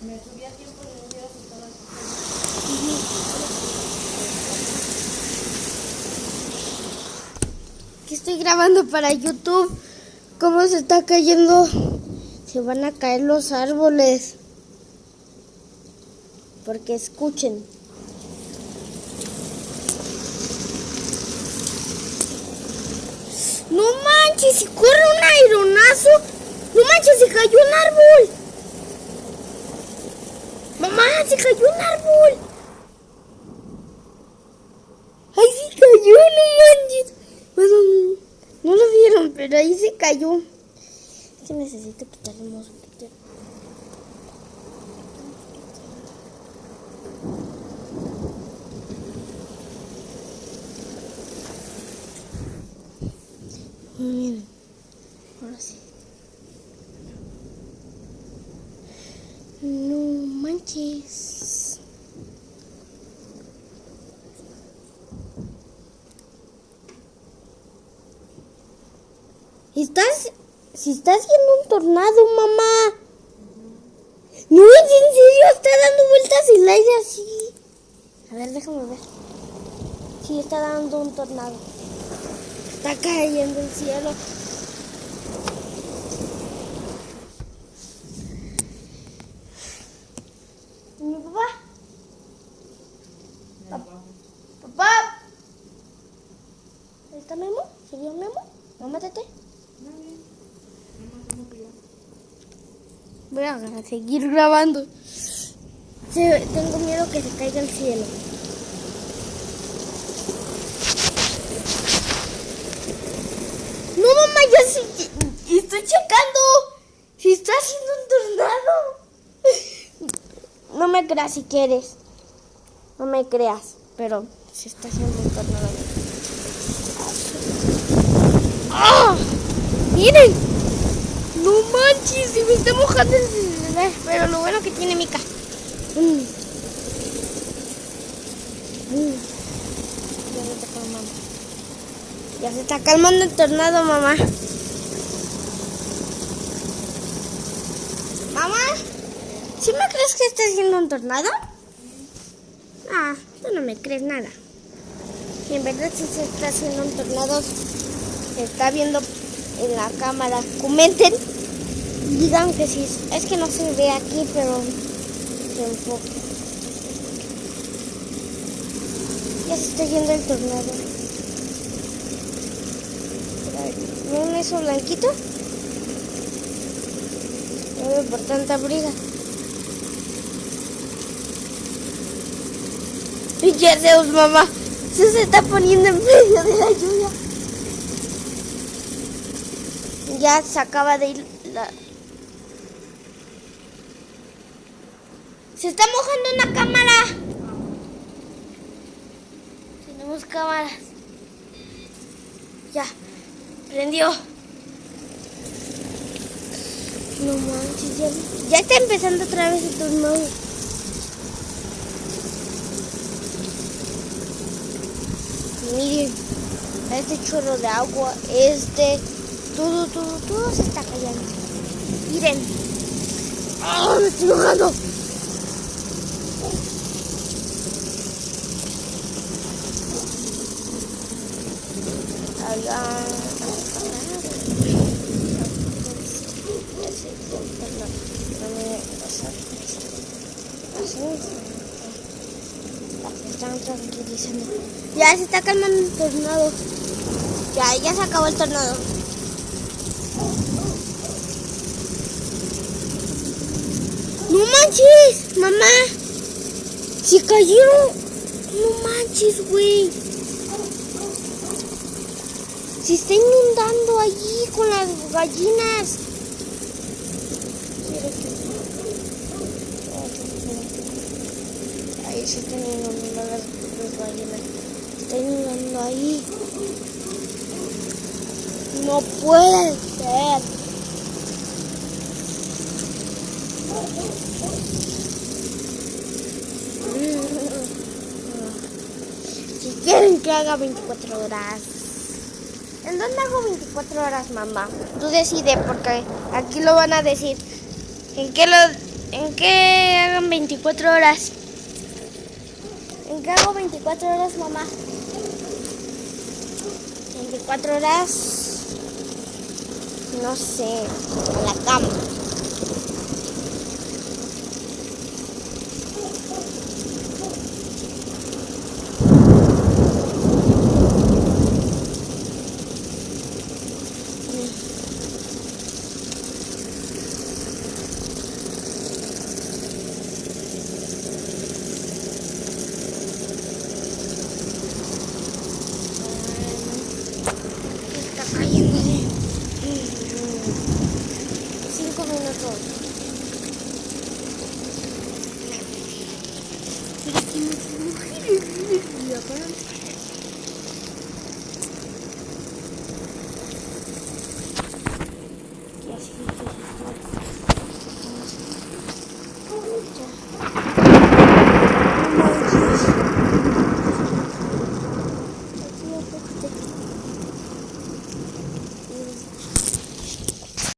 Me subí a tiempo y no hubiera asustado al papá. Que estoy grabando para YouTube. ¿Cómo se está cayendo? Se van a caer los árboles. Porque escuchen. No manches, si corre un aeronazo. No manches, se cayó un árbol. Mamá, se cayó un árbol. Ahí se cayó, no manches. Bueno, no lo vieron, pero ahí se cayó. Es que necesito quitarle el mosquito. Miren, ahora sí. No manches. Si está haciendo un tornado, mamá. No, en serio, está dando vueltas el aire así. A ver, déjame ver. Sí, está dando un tornado. Está cayendo el cielo. ¿Y mi papá? ¿Papá? ¿Está Memo? ¿Sería Memo? Mamá, tete. Voy a seguir grabando. Tengo miedo que se caiga el cielo. No, mamá, ya estoy checando. Si está haciendo un tornado. No me creas si quieres. No me creas, pero se está haciendo un tornado. ¡Ah! ¡Miren! No manches, se me está mojando el celular. Pero lo bueno que tiene Mica. Ya se está calmando el tornado, mamá. Mamá, ¿sí me crees que está haciendo un tornado? Ah, tú no me crees nada. Y en verdad sí se está haciendo un tornado. Se está viendo en la cámara. Comenten. Digan que sí. Es que no se ve aquí, pero se enfoca. Ya se está yendo el tornado. ¿Ven eso blanquito? No veo por tanta briga. ¿Y qué hacemos, mamá? Se está poniendo en medio de la lluvia. Ya se acaba de ir la... Se está mojando una cámara. Tenemos cámaras. Ya, prendió. No manches, ya está empezando otra vez el tornado. Miren, este chorro de agua, todo se está cayendo. Miren. ¡Ah, me estoy mojando! Están tranquilizando. Ya se está calmando el tornado. Ya se acabó el tornado. ¡No manches, mamá! ¡Se cayeron! ¡No manches, güey! Se está inundando allí con las gallinas. Ahí se están inundando las gallinas. Se está inundando ahí. No puede ser. Si quieren que haga 24 horas. ¿En dónde hago 24 horas, mamá? Tú decides, porque aquí lo van a decir. ¿En qué ¿En qué hagan 24 horas? ¿En qué hago 24 horas, mamá? 24 horas, no sé, a la cama. Está cayendo de 5 minutos.